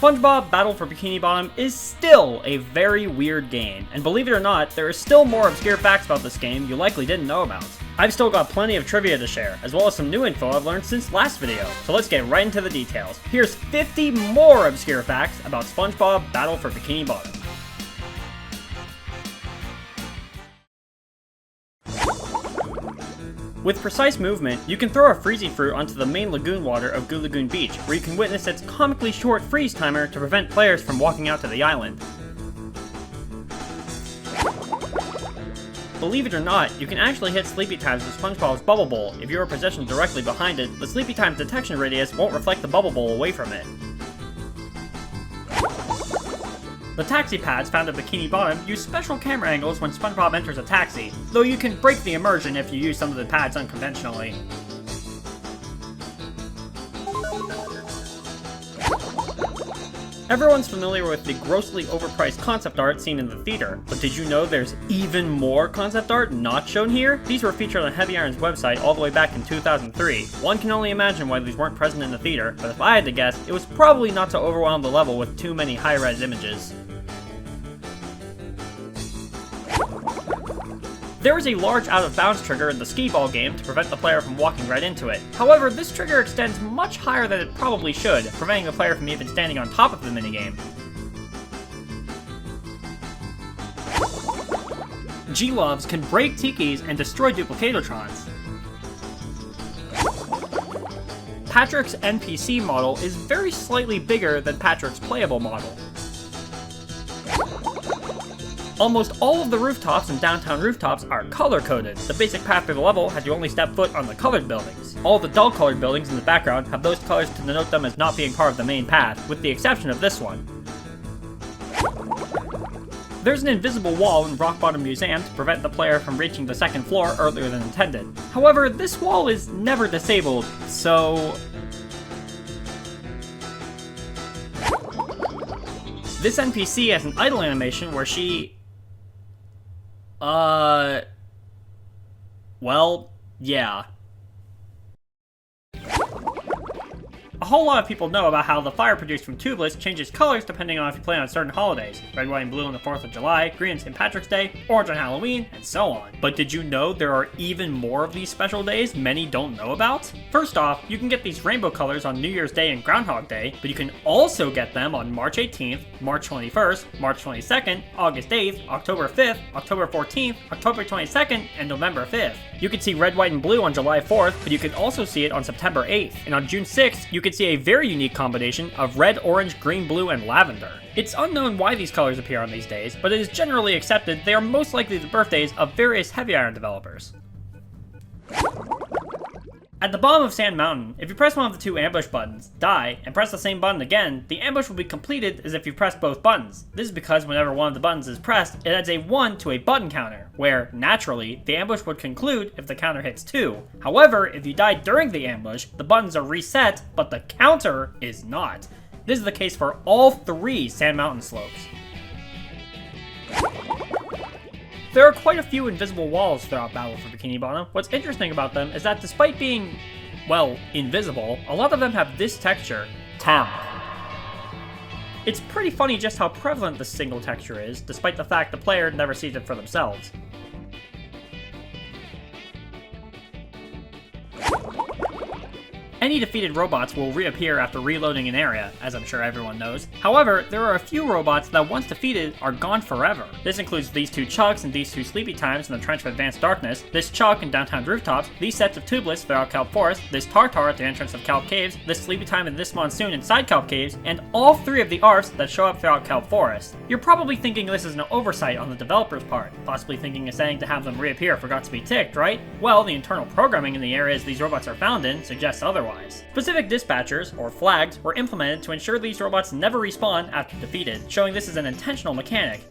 SpongeBob Battle for Bikini Bottom is still a very weird game, and believe it or not, there are still more obscure facts about this game you likely didn't know about. I've still got plenty of trivia to share, as well as some new info I've learned since last video, so let's get right into the details. Here's 50 more obscure facts about SpongeBob Battle for Bikini Bottom. With precise movement, you can throw a freezy fruit onto the main lagoon water of Goo Lagoon Beach, where you can witness its comically short freeze timer to prevent players from walking out to the island. Believe it or not, you can actually hit Sleepy Times with SpongeBob's Bubble Bowl. If you are positioned directly behind it, the Sleepy Times detection radius won't reflect the Bubble Bowl away from it. The taxi pads found at Bikini Bottom use special camera angles when SpongeBob enters a taxi, though you can break the immersion if you use some of the pads unconventionally. Everyone's familiar with the grossly overpriced concept art seen in the theater, but did you know there's even more concept art not shown here? These were featured on Heavy Iron's website all the way back in 2003. One can only imagine why these weren't present in the theater, but if I had to guess, it was probably not to overwhelm the level with too many high-res images. There is a large out-of-bounds trigger in the skee-ball game to prevent the player from walking right into it. However, this trigger extends much higher than it probably should, preventing the player from even standing on top of the minigame. G-Loves can break tikis and destroy Duplicatotrons. Patrick's NPC model is very slightly bigger than Patrick's playable model. Almost all of the rooftops in downtown rooftops are color-coded. The basic path through the level has you only step foot on the colored buildings. All the dull-colored buildings in the background have those colors to denote them as not being part of the main path, with the exception of this one. There's an invisible wall in Rock Bottom Museum to prevent the player from reaching the second floor earlier than intended. However, this wall is never disabled, so... This NPC has an idle animation where she... well, yeah. A whole lot of people know about how the fire produced from tubeless changes colors depending on if you play on certain holidays. Red, white, and blue on the 4th of July, green on St. Patrick's Day, orange on Halloween, and so on. But did you know there are even more of these special days many don't know about? First off, you can get these rainbow colors on New Year's Day and Groundhog Day, but you can also get them on March 18th, March 21st, March 22nd, August 8th, October 5th, October 14th, October 22nd, and November 5th. You can see red, white, and blue on July 4th, but you can also see it on September 8th. And on June 6th, you can see a very unique combination of red, orange, green, blue, and lavender. It's unknown why these colors appear on these days, but it is generally accepted they are most likely the birthdays of various Heavy Iron developers. At the bottom of Sand Mountain, if you press one of the two ambush buttons, die, and press the same button again, the ambush will be completed as if you pressed both buttons. This is because whenever one of the buttons is pressed, it adds a 1 to a button counter, where, naturally, the ambush would conclude if the counter hits 2. However, if you die during the ambush, the buttons are reset, but the counter is not. This is the case for all 3 Sand Mountain slopes. There are quite a few invisible walls throughout Battle for Bikini Bottom. What's interesting about them is that despite being, well, invisible, a lot of them have this texture, temp. It's pretty funny just how prevalent this single texture is, despite the fact the player never sees it for themselves. Any defeated robots will reappear after reloading an area, as I'm sure everyone knows. However, there are a few robots that once defeated are gone forever. This includes these 2 Chucks and these 2 Sleepy Times in the Trench of Advanced Darkness, this Chuck in Downtown Rooftops, these sets of Tubeless throughout Kelp Forest, this Tartar at the entrance of Kelp Caves, this Sleepy Time and this Monsoon inside Kelp Caves, and all 3 of the ARFs that show up throughout Kelp Forest. You're probably thinking this is an oversight on the developer's part, possibly thinking a setting to have them reappear forgot to be ticked, right? Well, the internal programming in the areas these robots are found in suggests otherwise. Specific dispatchers, or flags, were implemented to ensure these robots never respawn after defeated, showing this is an intentional mechanic.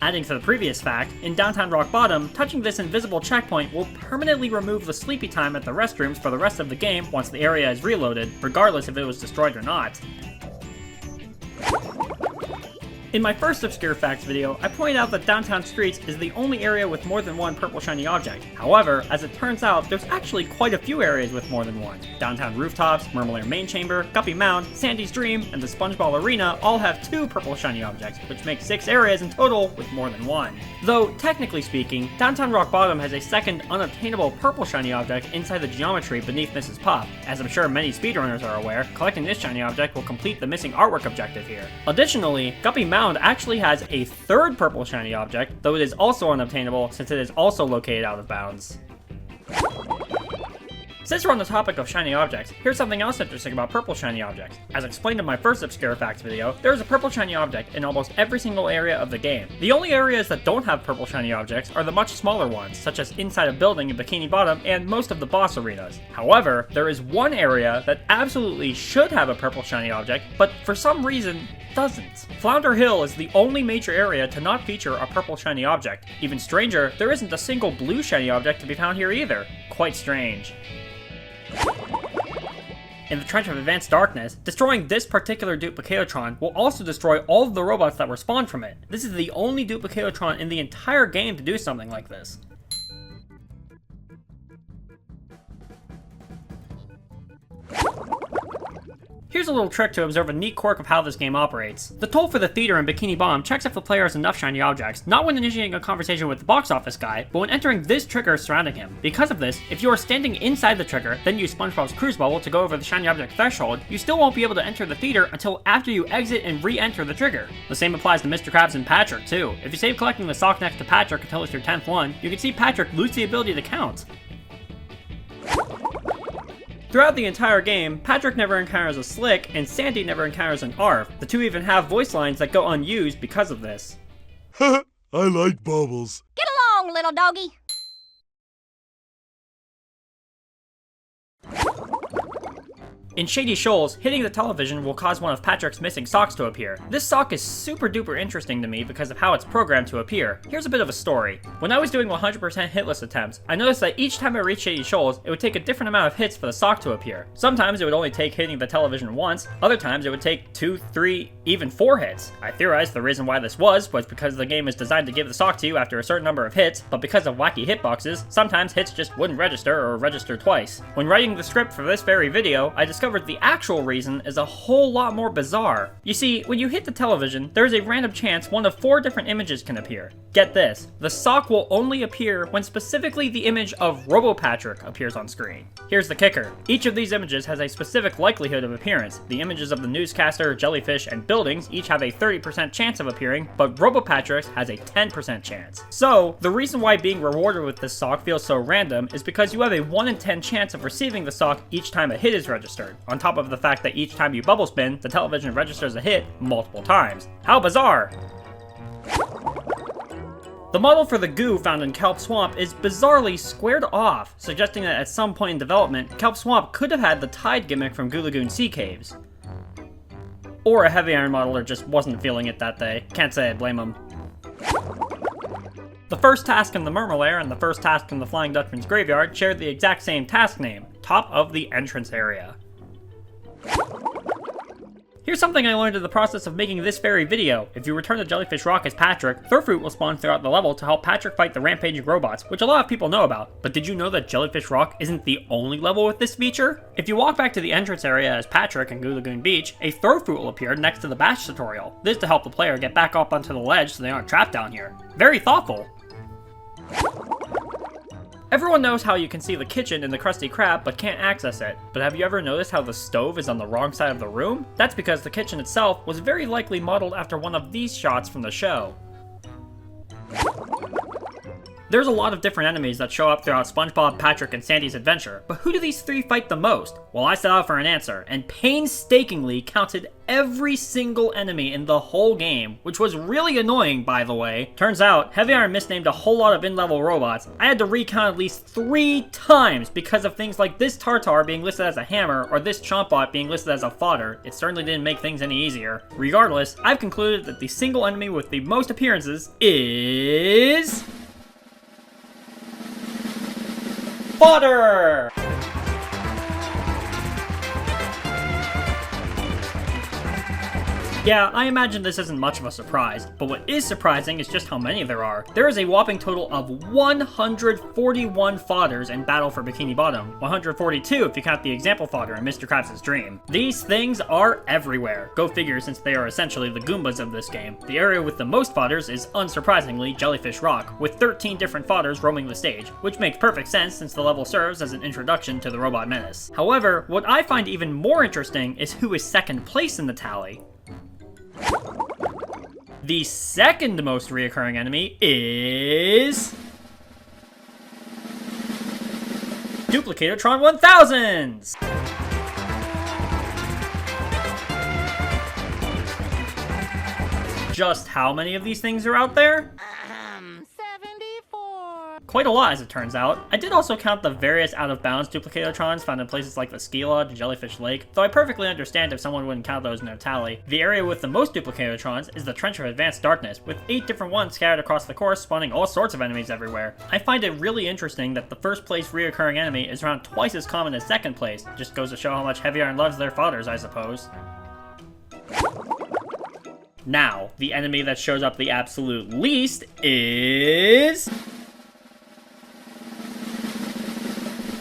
Adding to the previous fact, in Downtown Rock Bottom, touching this invisible checkpoint will permanently remove the sleepy time at the restrooms for the rest of the game once the area is reloaded, regardless if it was destroyed or not. In my first Obscure Facts video, I pointed out that downtown streets is the only area with more than one purple shiny object. However, as it turns out, there's actually quite a few areas with more than one. Downtown rooftops, Murmulair Main Chamber, Guppy Mound, Sandy's Dream, and the SpongeBob Arena all have 2 purple shiny objects, which makes 6 areas in total with more than one. Though, technically speaking, Downtown Rock Bottom has a second unobtainable purple shiny object inside the geometry beneath Mrs. Pop. As I'm sure many speedrunners are aware, collecting this shiny object will complete the missing artwork objective here. Additionally, Guppy Mound actually has a 3rd purple shiny object, though it is also unobtainable since it is also located out of bounds. Since we're on the topic of shiny objects, here's something else interesting about purple shiny objects. As explained in my first Obscure Facts video, there is a purple shiny object in almost every single area of the game. The only areas that don't have purple shiny objects are the much smaller ones, such as inside a building in Bikini Bottom and most of the boss arenas. However, there is one area that absolutely should have a purple shiny object, but for some reason, doesn't. Flounder Hill is the only major area to not feature a purple shiny object. Even stranger, there isn't a single blue shiny object to be found here either. Quite strange. In the Trench of Advanced Darkness, destroying this particular Duplicatotron will also destroy all of the robots that were spawned from it. This is the only Duplicatotron in the entire game to do something like this. Here's a little trick to observe a neat quirk of how this game operates. The toll for the theater in Bikini Bottom checks if the player has enough shiny objects, not when initiating a conversation with the box office guy, but when entering this trigger surrounding him. Because of this, if you are standing inside the trigger, then use SpongeBob's cruise bubble to go over the shiny object threshold, you still won't be able to enter the theater until after you exit and re-enter the trigger. The same applies to Mr. Krabs and Patrick too. If you save collecting the sock next to Patrick until it's your 10th one, you can see Patrick lose the ability to count. Throughout the entire game, Patrick never encounters a Slick, and Sandy never encounters an Arf. The two even have voice lines that go unused because of this. I like bubbles. Get along, little doggy. In Shady Shoals, hitting the television will cause one of Patrick's missing socks to appear. This sock is super duper interesting to me because of how it's programmed to appear. Here's a bit of a story. When I was doing 100% hitless attempts, I noticed that each time I reached Shady Shoals, it would take a different amount of hits for the sock to appear. Sometimes it would only take hitting the television once, other times it would take 2, 3, even 4 hits. I theorized the reason why this was because the game is designed to give the sock to you after a certain number of hits, but because of wacky hitboxes, sometimes hits just wouldn't register or register twice. When writing the script for this very video, I discovered the actual reason is a whole lot more bizarre. You see, when you hit the television, there is a random chance one of 4 different images can appear. Get this, the sock will only appear when specifically the image of RoboPatrick appears on screen. Here's the kicker. Each of these images has a specific likelihood of appearance. The images of the newscaster, jellyfish, and buildings each have a 30% chance of appearing, but RoboPatrick's has a 10% chance. So, the reason why being rewarded with this sock feels so random is because you have a 1 in 10 chance of receiving the sock each time a hit is registered, on top of the fact that each time you bubble spin, the television registers a hit multiple times. How bizarre! The model for the goo found in Kelp Swamp is bizarrely squared off, suggesting that at some point in development, Kelp Swamp could have had the tide gimmick from Goo Lagoon Sea Caves. Or a Heavy Iron modeler just wasn't feeling it that day. Can't say I blame him. The first task in the Murmulair and the first task in the Flying Dutchman's Graveyard shared the exact same task name, Top of the Entrance Area. Here's something I learned in the process of making this very video. If you return the Jellyfish Rock as Patrick, Thurfruit will spawn throughout the level to help Patrick fight the rampaging robots, which a lot of people know about. But did you know that Jellyfish Rock isn't the only level with this feature? If you walk back to the entrance area as Patrick in Goo Lagoon Beach, a Thurfruit will appear next to the Bash tutorial. This to help the player get back up onto the ledge so they aren't trapped down here. Very thoughtful. Everyone knows how you can see the kitchen in the Krusty Krab but can't access it, but have you ever noticed how the stove is on the wrong side of the room? That's because the kitchen itself was very likely modeled after one of these shots from the show. There's a lot of different enemies that show up throughout SpongeBob, Patrick, and Sandy's adventure, but who do these 3 fight the most? Well, I set out for an answer, and painstakingly counted every single enemy in the whole game, which was really annoying, by the way. Turns out, Heavy Iron misnamed a whole lot of in-level robots. I had to recount at least 3 times because of things like this Tartar being listed as a hammer, or this Chompbot being listed as a fodder. It certainly didn't make things any easier. Regardless, I've concluded that the single enemy with the most appearances is... Fodder! Yeah, I imagine this isn't much of a surprise, but what is surprising is just how many there are. There is a whopping total of 141 fodders in Battle for Bikini Bottom, 142 if you count the example fodder in Mr. Krabs' Dream. These things are everywhere. Go figure, since they are essentially the Goombas of this game. The area with the most fodders is, unsurprisingly, Jellyfish Rock, with 13 different fodders roaming the stage, which makes perfect sense since the level serves as an introduction to the robot menace. However, what I find even more interesting is who is second place in the tally. The second most reoccurring enemy is... Duplicatotron 1000s! Just how many of these things are out there? 74. Quite a lot, as it turns out. I did also count the various out-of-bounds Duplicatotrons found in places like the Ski Lodge and Jellyfish Lake, though I perfectly understand if someone wouldn't count those in their tally. The area with the most Duplicatotrons is the Trench of Advanced Darkness, with 8 different ones scattered across the course, spawning all sorts of enemies everywhere. I find it really interesting that the first place reoccurring enemy is around twice as common as second place. Just goes to show how much Heavy Iron loves their fodders, I suppose. Now, the enemy that shows up the absolute least is...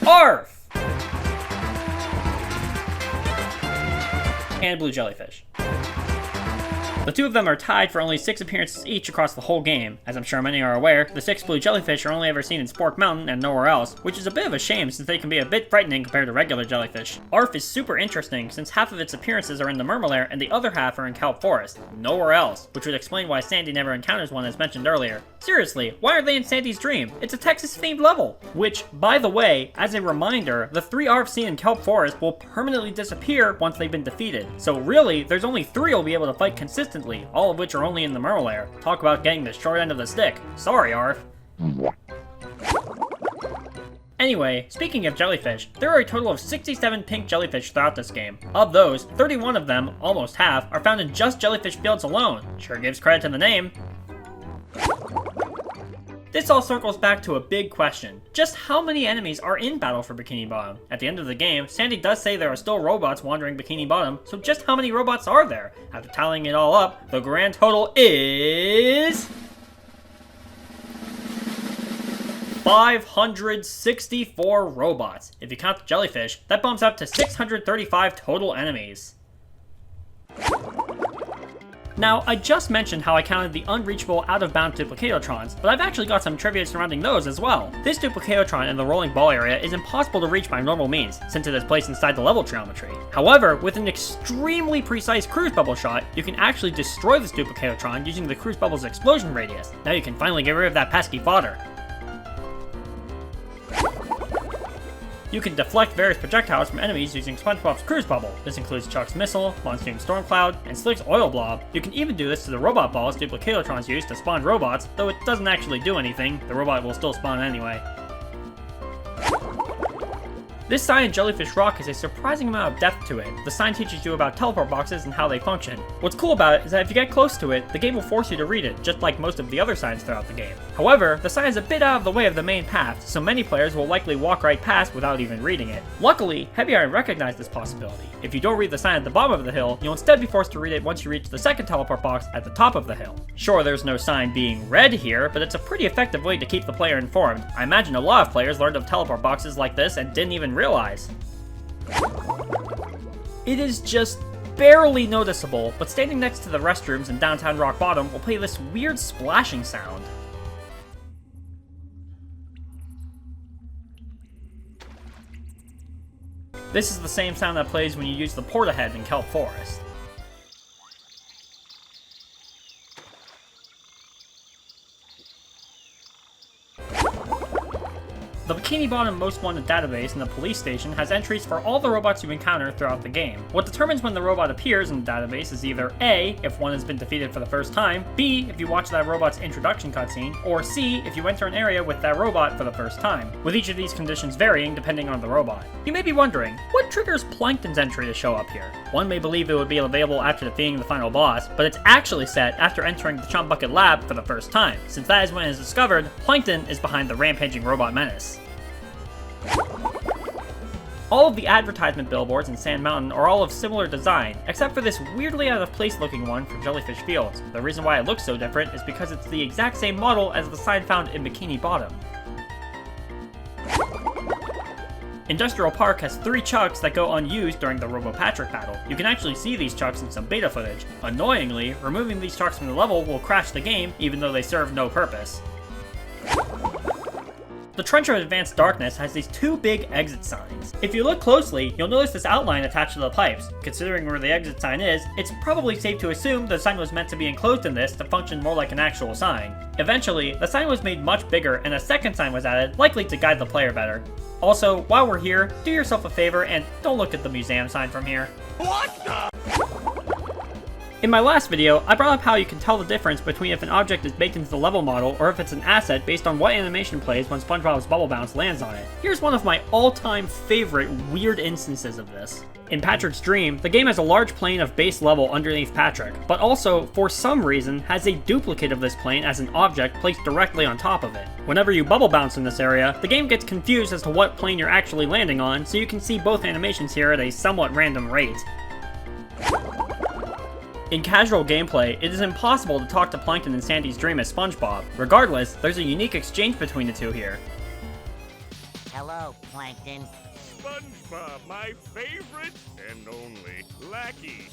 Arf! And Blue Jellyfish. The two of them are tied for only 6 appearances each across the whole game. As I'm sure many are aware, the 6 blue jellyfish are only ever seen in Spork Mountain and nowhere else, which is a bit of a shame since they can be a bit frightening compared to regular jellyfish. Arf is super interesting since half of its appearances are in the Murmelair and the other half are in Kelp Forest, nowhere else, which would explain why Sandy never encounters one as mentioned earlier. Seriously, why are they in Sandy's Dream? It's a Texas-themed level! Which, by the way, as a reminder, the 3 Arfs seen in Kelp Forest will permanently disappear once they've been defeated. So really, there's only 3 you'll be able to fight consistently, all of which are only in the Murmelair. Talk about getting the short end of the stick. Sorry, Arf. Anyway, speaking of jellyfish, there are a total of 67 pink jellyfish throughout this game. Of those, 31 of them, almost half, are found in just jellyfish fields alone. Sure gives credit to the name. This all circles back to a big question. Just how many enemies are in Battle for Bikini Bottom? At the end of the game, Sandy does say there are still robots wandering Bikini Bottom, so just how many robots are there? After tallying it all up, the grand total is... 564 robots. If you count the jellyfish, that bumps up to 635 total enemies. Now, I just mentioned how I counted the unreachable out-of-bound Duplicatotrons, but I've actually got some trivia surrounding those as well. This Duplicatotron in the rolling ball area is impossible to reach by normal means, since it is placed inside the level geometry. However, with an extremely precise cruise bubble shot, you can actually destroy this Duplicatotron using the cruise bubble's explosion radius. Now you can finally get rid of that pesky fodder. You can deflect various projectiles from enemies using SpongeBob's Cruise Bubble. This includes Chuck's Missile, Monsoon Storm Cloud, and Slick's Oil Blob. You can even do this to the robot balls Duplicatotrons use to spawn robots, though it doesn't actually do anything, the robot will still spawn anyway. This sign in Jellyfish Rock has a surprising amount of depth to it. The sign teaches you about teleport boxes and how they function. What's cool about it is that if you get close to it, the game will force you to read it, just like most of the other signs throughout the game. However, the sign is a bit out of the way of the main path, so many players will likely walk right past without even reading it. Luckily, Heavy Iron recognized this possibility. If you don't read the sign at the bottom of the hill, you'll instead be forced to read it once you reach the second teleport box at the top of the hill. Sure, there's no sign being read here, but it's a pretty effective way to keep the player informed. I imagine a lot of players learned of teleport boxes like this and didn't even realize. It is just barely noticeable, but standing next to the restrooms in downtown Rock Bottom will play this weird splashing sound. This is the same sound that plays when you use the portahead in Kelp Forest. The Bikini Bottom Most Wanted database in the police station has entries for all the robots you encounter throughout the game. What determines when the robot appears in the database is either A, if one has been defeated for the first time, B, if you watch that robot's introduction cutscene, or C, if you enter an area with that robot for the first time, with each of these conditions varying depending on the robot. You may be wondering, what triggers Plankton's entry to show up here? One may believe it would be available after defeating the final boss, but it's actually set after entering the Chump Bucket Lab for the first time, since that is when it is discovered Plankton is behind the rampaging robot menace. All of the advertisement billboards in Sand Mountain are all of similar design, except for this weirdly out of place looking one for Jellyfish Fields. The reason why it looks so different is because it's the exact same model as the sign found in Bikini Bottom. Industrial Park has 3 chucks that go unused during the Robo-Patrick battle. You can actually see these chucks in some beta footage. Annoyingly, removing these chucks from the level will crash the game, even though they serve no purpose. The Trench of Advanced Darkness has these 2 big exit signs. If you look closely, you'll notice this outline attached to the pipes. Considering where the exit sign is, it's probably safe to assume the sign was meant to be enclosed in this to function more like an actual sign. Eventually, the sign was made much bigger and a second sign was added, likely to guide the player better. Also, while we're here, do yourself a favor and don't look at the museum sign from here. What the? In my last video, I brought up how you can tell the difference between if an object is baked into the level model or if it's an asset based on what animation plays when SpongeBob's Bubble Bounce lands on it. Here's one of my all-time favorite weird instances of this. In Patrick's Dream, the game has a large plane of base level underneath Patrick, but also, for some reason, has a duplicate of this plane as an object placed directly on top of it. Whenever you bubble bounce in this area, the game gets confused as to what plane you're actually landing on, so you can see both animations here at a somewhat random rate. In casual gameplay, it is impossible to talk to Plankton in Sandy's Dream as SpongeBob. Regardless, there's a unique exchange between the two here. Hello, Plankton. SpongeBob, my favorite and only lackey.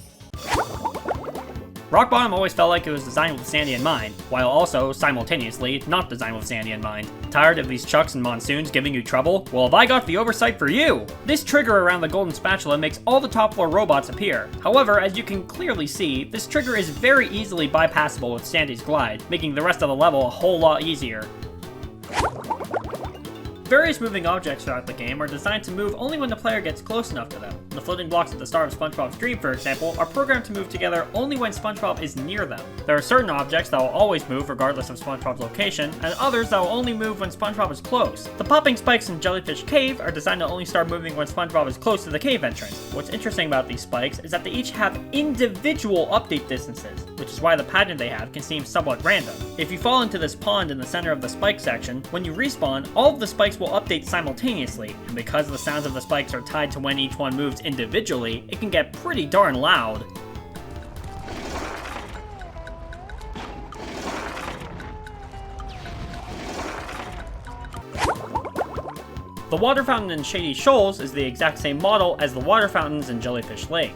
Rock Bottom always felt like it was designed with Sandy in mind, while also, simultaneously, not designed with Sandy in mind. Tired of these chucks and monsoons giving you trouble? Well, have I got the oversight for you! This trigger around the golden spatula makes all the top floor robots appear. However, as you can clearly see, this trigger is very easily bypassable with Sandy's glide, making the rest of the level a whole lot easier. Various moving objects throughout the game are designed to move only when the player gets close enough to them. The floating blocks at the start of SpongeBob's Dream, for example, are programmed to move together only when SpongeBob is near them. There are certain objects that will always move regardless of SpongeBob's location, and others that will only move when SpongeBob is close. The popping spikes in Jellyfish Cave are designed to only start moving when SpongeBob is close to the cave entrance. What's interesting about these spikes is that they each have individual update distances, which is why the pattern they have can seem somewhat random. If you fall into this pond in the center of the spike section, when you respawn, all of the spikes will update simultaneously, and because the sounds of the spikes are tied to when each one moves individually, it can get pretty darn loud. The water fountain in Shady Shoals is the exact same model as the water fountains in Jellyfish Lake.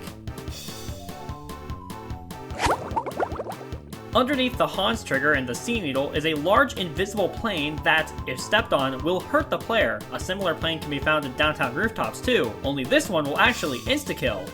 Underneath the Hans trigger and the Sea Needle is a large invisible plane that, if stepped on, will hurt the player. A similar plane can be found in Downtown Rooftops too, only this one will actually insta-kill.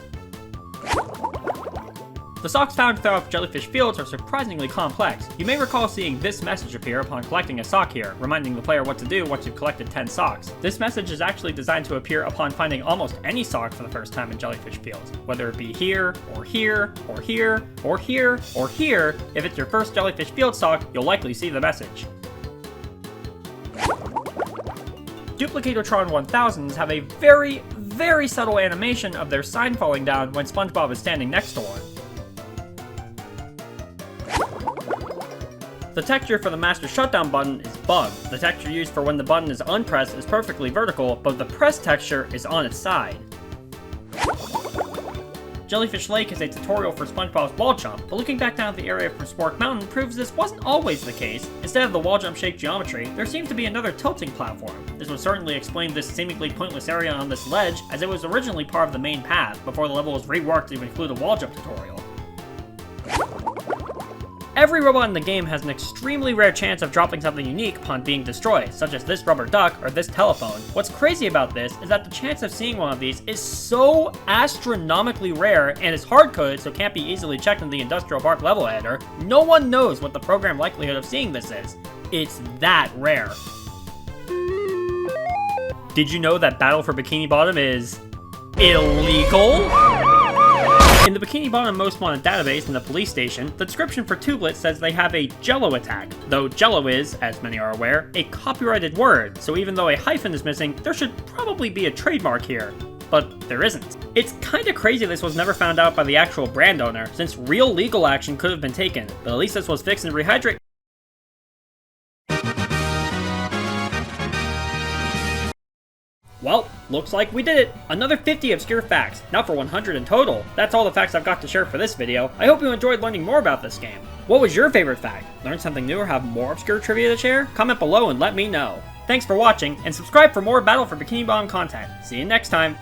The socks found throughout Jellyfish Fields are surprisingly complex. You may recall seeing this message appear upon collecting a sock here, reminding the player what to do once you've collected 10 socks. This message is actually designed to appear upon finding almost any sock for the first time in Jellyfish Fields, whether it be here, or here, or here, or here, or here. If it's your first Jellyfish Field sock, you'll likely see the message. Duplicatotron 1000s have a very subtle animation of their sign falling down when SpongeBob is standing next to one. The texture for the master shutdown button is bugged. The texture used for when the button is unpressed is perfectly vertical, but the press texture is on its side. Jellyfish Lake is a tutorial for SpongeBob's wall jump, but looking back down at the area from Spork Mountain proves this wasn't always the case. Instead of the wall jump shaped geometry, there seems to be another tilting platform. This would certainly explain this seemingly pointless area on this ledge, as it was originally part of the main path, before the level was reworked to include a wall jump tutorial. Every robot in the game has an extremely rare chance of dropping something unique upon being destroyed, such as this rubber duck or this telephone. What's crazy about this is that the chance of seeing one of these is so astronomically rare and is hard-coded so can't be easily checked in the Industrial Park level editor. No one knows what the program likelihood of seeing this is. It's that rare. Did you know that Battle for Bikini Bottom is illegal? In the Bikini Bottom Most Wanted database in the police station, the description for Tubelets says they have a Jello attack, though Jello is, as many are aware, a copyrighted word, so even though a hyphen is missing, there should probably be a trademark here. But there isn't. It's kinda crazy this was never found out by the actual brand owner, since real legal action could have been taken, but at least this was fixed and rehydrated. Well, Looks like we did it! Another 50 obscure facts, now for 100 in total. That's all the facts I've got to share for this video. I hope you enjoyed learning more about this game. What was your favorite fact? Learn something new or have more obscure trivia to share? Comment below and let me know. Thanks for watching, and subscribe for more Battle for Bikini Bottom content. See you next time!